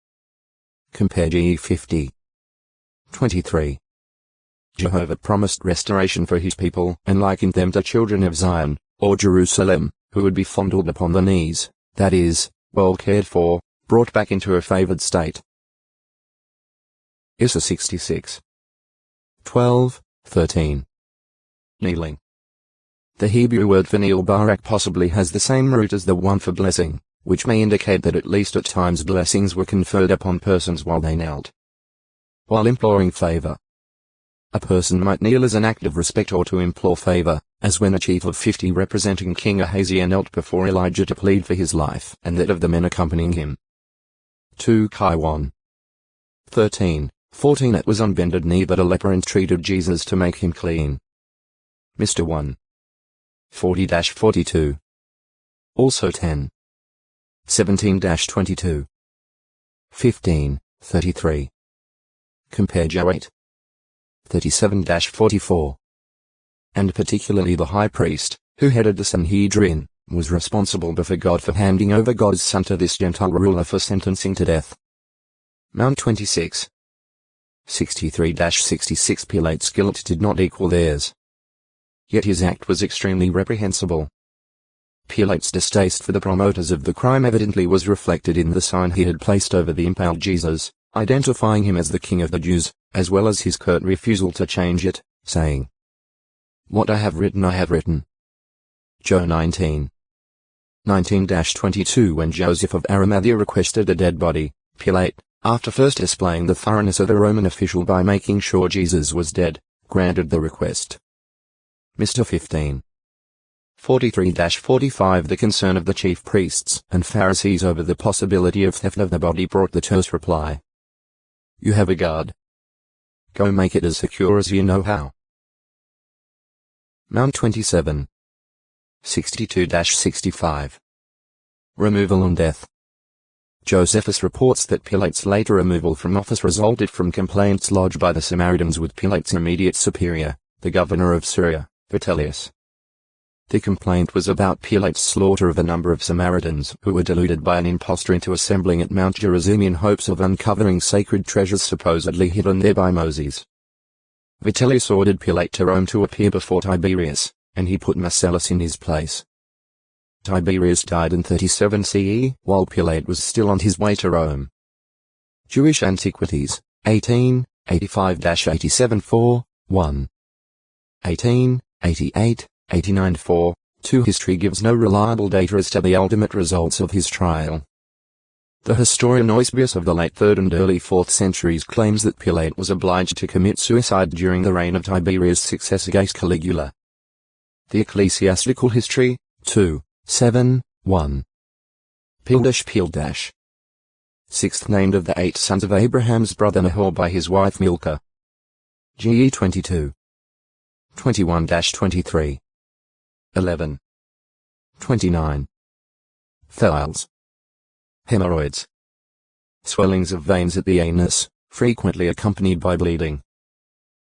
Compare GE 50. 23. Jehovah promised restoration for his people and likened them to children of Zion, or Jerusalem, who would be fondled upon the knees, that is, well cared for, brought back into a favored state. Issa 66. 12, 13. Kneeling. The Hebrew word for kneel barak possibly has the same root as the one for blessing, which may indicate that at least at times blessings were conferred upon persons while they knelt. While imploring favor, a person might kneel as an act of respect or to implore favor, as when a chief of 50 representing King Ahaziah knelt before Elijah to plead for his life and that of the men accompanying him. 2 Kai 1. 13, 14 It was on bended knee that a leper entreated Jesus to make him clean. Mr. 1. 40-42. Also 10. 17-22. 15, 33. Compare Joe 8. 37-44. And particularly the high priest, who headed the Sanhedrin, was responsible before God for handing over God's son to this Gentile ruler for sentencing to death. Mount 26. 63-66 Pilate's guilt did not equal theirs. Yet his act was extremely reprehensible. Pilate's distaste for the promoters of the crime evidently was reflected in the sign he had placed over the impaled Jesus, identifying him as the King of the Jews, as well as his curt refusal to change it, saying, "What I have written. Joe 19. 19-22 When Joseph of Arimathea requested a dead body, Pilate, after first displaying the thoroughness of the Roman official by making sure Jesus was dead, granted the request. Mr. 15. 43-45 The concern of the chief priests and Pharisees over the possibility of theft of the body brought the terse reply. You have a guard. Go make it as secure as you know how. Mount 27. 62-65. Removal and death. Josephus reports that Pilate's later removal from office resulted from complaints lodged by the Samaritans with Pilate's immediate superior, the governor of Syria, Vitellius. The complaint was about Pilate's slaughter of a number of Samaritans who were deluded by an impostor into assembling at Mount Gerizim in hopes of uncovering sacred treasures supposedly hidden there by Moses. Vitellius ordered Pilate to Rome to appear before Tiberius, and he put Marcellus in his place. Tiberius died in 37 CE, while Pilate was still on his way to Rome. Jewish Antiquities, 18, 85-87 1. 18, 88, 89 2 History gives no reliable data as to the ultimate results of his trial. The historian Eusebius of the late 3rd and early 4th centuries claims that Pilate was obliged to commit suicide during the reign of Tiberius' successor Caligula. The Ecclesiastical History, 2, 7, 1. Pildash. Sixth named of the 8 sons of Abraham's brother Nahor by his wife Milcah. GE 22. 21-23. 11. 29. Thales. Hemorrhoids. Swellings of veins at the anus, frequently accompanied by bleeding.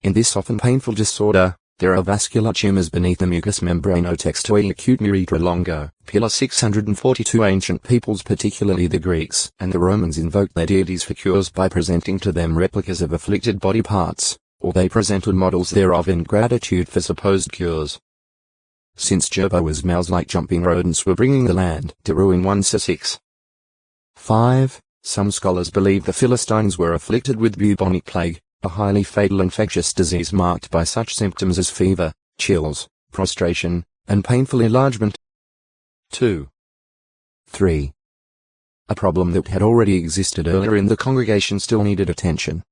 In this often painful disorder, there are vascular tumors beneath the mucous membrane textoi acute uretra longo. Pillar 642 Ancient peoples, particularly the Greeks and the Romans, invoked their deities for cures by presenting to them replicas of afflicted body parts, or they presented models thereof in gratitude for supposed cures. Since gerboas, mouse-like jumping rodents, were bringing the land to ruin 1-6. 5. Some scholars believe the Philistines were afflicted with bubonic plague, a highly fatal infectious disease marked by such symptoms as fever, chills, prostration, and painful enlargement. 2. 3. A problem that had already existed earlier in the congregation still needed attention.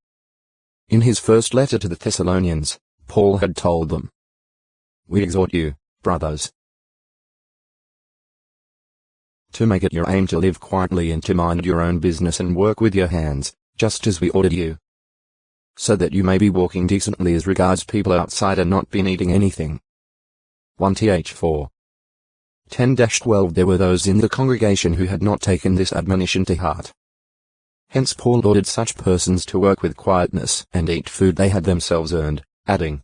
In his first letter to the Thessalonians, Paul had told them, "We exhort you, brothers, to make it your aim to live quietly and to mind your own business and work with your hands, just as we ordered you, so that you may be walking decently as regards people outside and not been eating anything." 1th 10-12 There were those in the congregation who had not taken this admonition to heart. Hence Paul ordered such persons to work with quietness and eat food they had themselves earned, adding,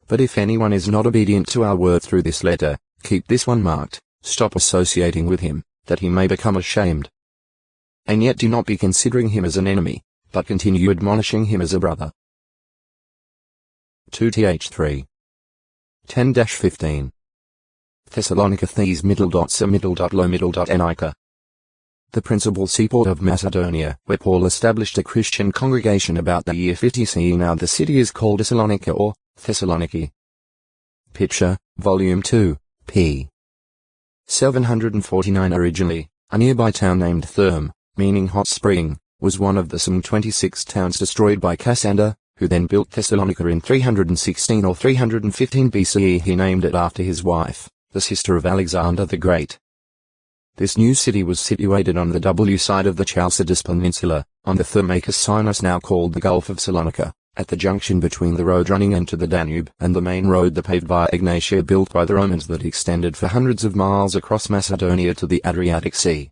"But if anyone is not obedient to our word through this letter, keep this one marked, stop associating with him, that he may become ashamed. And yet do not be considering him as an enemy, but continue admonishing him as a brother." 2th 10-15. Thessalonica Thes Nica. The principal seaport of Macedonia, where Paul established a Christian congregation about the year 50 CE. Now the city is called Thessalonica or Thessaloniki. Picture, Volume 2, p. 749. Originally, a nearby town named Therm, meaning hot spring, was one of the some 26 towns destroyed by Cassander, who then built Thessalonica in 316 or 315 BCE. He named it after his wife, the sister of Alexander the Great. This new city was situated on the W side of the Chalcidice Peninsula, on the Thermacus Sinus now called the Gulf of Salonika, at the junction between the road running into the Danube and the main road, the paved Via Egnatia built by the Romans that extended for hundreds of miles across Macedonia to the Adriatic Sea.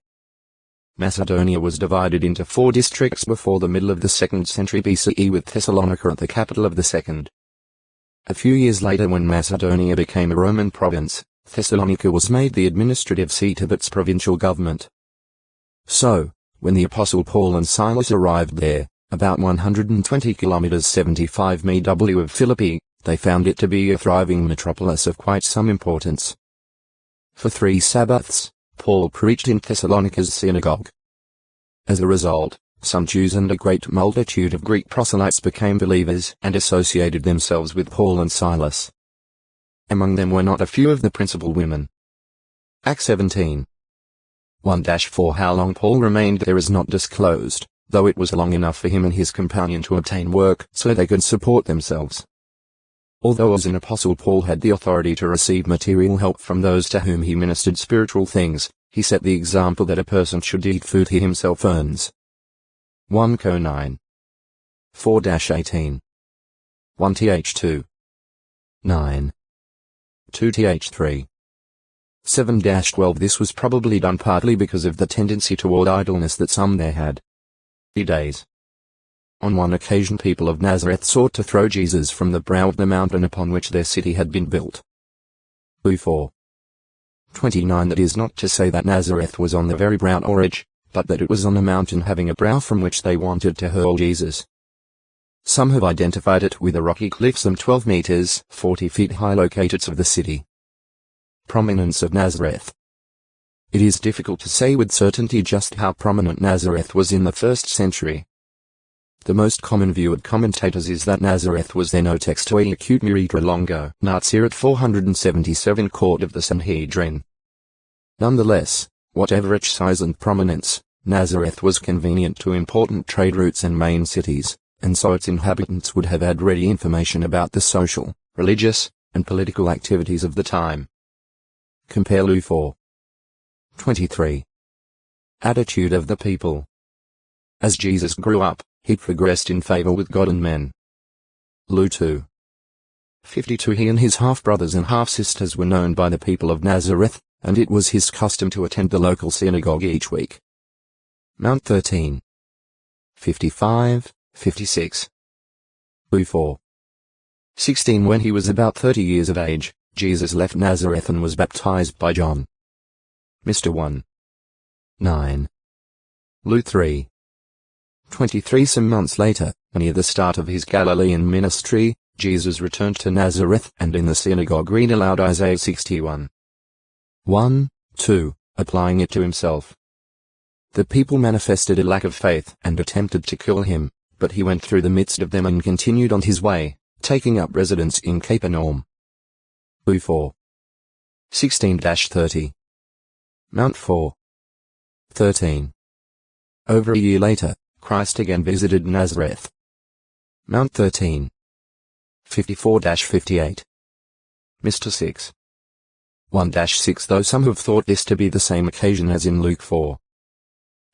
Macedonia was divided into 4 districts before the middle of the 2nd century BCE, with Thessalonica at the capital of the second. A few years later, when Macedonia became a Roman province, Thessalonica was made the administrative seat of its provincial government. So, when the Apostle Paul and Silas arrived there, about 120 kilometers 75 MW of Philippi, they found it to be a thriving metropolis of quite some importance. For 3 Sabbaths, Paul preached in Thessalonica's synagogue. As a result, some Jews and a great multitude of Greek proselytes became believers and associated themselves with Paul and Silas. Among them were not a few of the principal women. Acts 17. 1-4 How long Paul remained there is not disclosed, though it was long enough for him and his companion to obtain work so they could support themselves. Although as an apostle Paul had the authority to receive material help from those to whom he ministered spiritual things, he set the example that a person should eat food he himself earns. 1 Co 9. 4-18. 1th 9. 2th 3. 7-12 This was probably done partly because of the tendency toward idleness that some there had. Days. On one occasion people of Nazareth sought to throw Jesus from the brow of the mountain upon which their city had been built. 4. 29. That is not to say that Nazareth was on the very brow or edge, but that it was on a mountain having a brow from which they wanted to hurl Jesus. Some have identified it with a rocky cliff some 12 meters, 40 feet high located of the city. Prominence of Nazareth. It is difficult to say with certainty just how prominent Nazareth was in the 1st century. The most common view of commentators is that Nazareth was then texto acute miritra longo Nazirat 477 court of the Sanhedrin. Nonetheless, whatever its size and prominence, Nazareth was convenient to important trade routes and main cities, and so its inhabitants would have had ready information about the social, religious, and political activities of the time. Compare Luke 4. 23. Attitude of the people. As Jesus grew up, he progressed in favor with God and men. Luke 2. 52. He and his half-brothers and half-sisters were known by the people of Nazareth, and it was his custom to attend the local synagogue each week. Mount 13. 55, 56. Luke 4. 16. When he was about 30 years of age, Jesus left Nazareth and was baptized by John. Mr. 1. 9. Luke 3. 23. Some months later, near the start of his Galilean ministry, Jesus returned to Nazareth and in the synagogue read aloud Isaiah 61. 1, 2, applying it to himself. The people manifested a lack of faith and attempted to kill him, but he went through the midst of them and continued on his way, taking up residence in Capernaum. Luke 4. 16-30. Mount 4. 13. Over a year later, Christ again visited Nazareth. Mount 13. 54-58. Mr. 6. 1-6. Though some have thought this to be the same occasion as in Luke 4.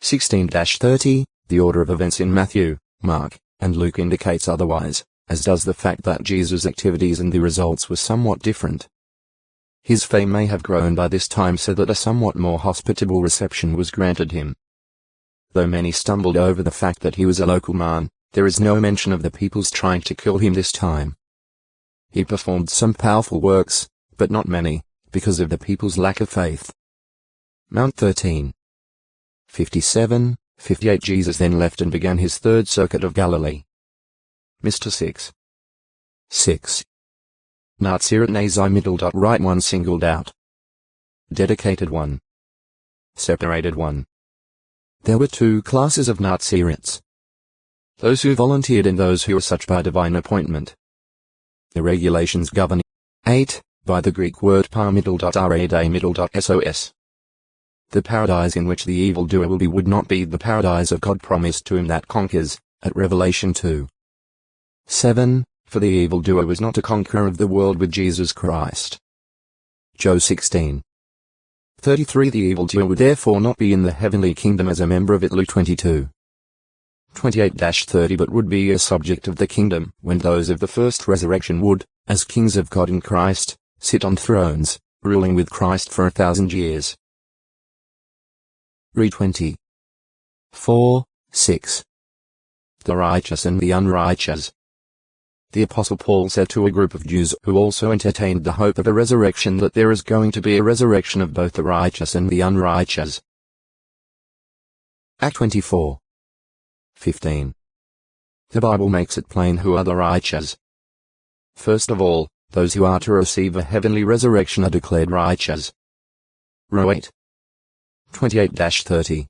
16-30, the order of events in Matthew, Mark, and Luke indicates otherwise, as does the fact that Jesus' activities and the results were somewhat different. His fame may have grown by this time so that a somewhat more hospitable reception was granted him. Though many stumbled over the fact that he was a local man, there is no mention of the people's trying to kill him this time. He performed some powerful works, but not many, because of the people's lack of faith. Mount 13. 57, 58. Jesus then left and began his third circuit of Galilee. Mr. 6. 6. Nazirat Nazai middle. Right 1 singled out. Dedicated 1. Separated 1. There were 2 classes of Nazirats. Those who volunteered and those who were such by divine appointment. The regulations govern 8, by the Greek word par middle.rad. The paradise in which the evildoer will be would not be the paradise of God promised to him that conquers, at Revelation 2. 7, for the evildoer was not a conqueror of the world with Jesus Christ. Job 16. 33. The evildoer would therefore not be in the heavenly kingdom as a member of it. Luke 22. 28-30. But would be a subject of the kingdom, when those of the first resurrection would, as kings of God in Christ, sit on thrones, ruling with Christ for 1,000 years. Read 20. 4, 6. The righteous and the unrighteous. The Apostle Paul said to a group of Jews who also entertained the hope of a resurrection that there is going to be a resurrection of both the righteous and the unrighteous. Act 24. 15. The Bible makes it plain who are the righteous. First of all, those who are to receive a heavenly resurrection are declared righteous. Row 8. 28-30.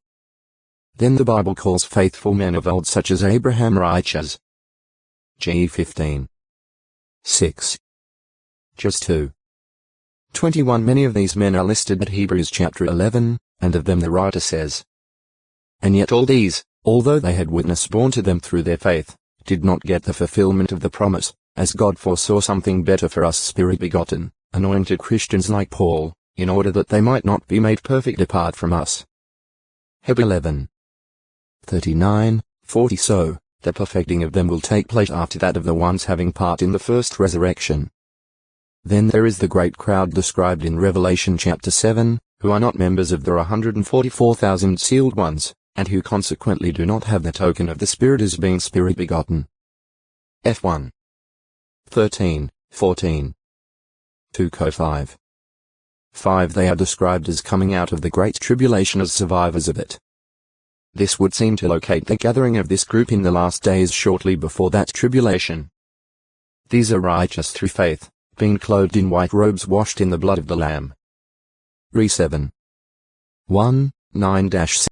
Then the Bible calls faithful men of old such as Abraham righteous. G 15. 6. Just 2. 21. Many of these men are listed at Hebrews chapter 11, and of them the writer says, and yet all these, although they had witness borne to them through their faith, did not get the fulfillment of the promise, as God foresaw something better for us spirit-begotten, anointed Christians like Paul, in order that they might not be made perfect apart from us. Heb 11. 39, 40. So, the perfecting of them will take place after that of the ones having part in the first resurrection. Then there is the great crowd described in Revelation chapter 7, who are not members of the 144,000 sealed ones, and who consequently do not have the token of the Spirit as being spirit-begotten. F1. 13, 14. 2 Co 5. 5. They are described as coming out of the Great Tribulation as survivors of it. This would seem to locate the gathering of this group in the last days shortly before that tribulation. These are righteous through faith, being clothed in white robes washed in the blood of the Lamb. Re 7. 1, 9-6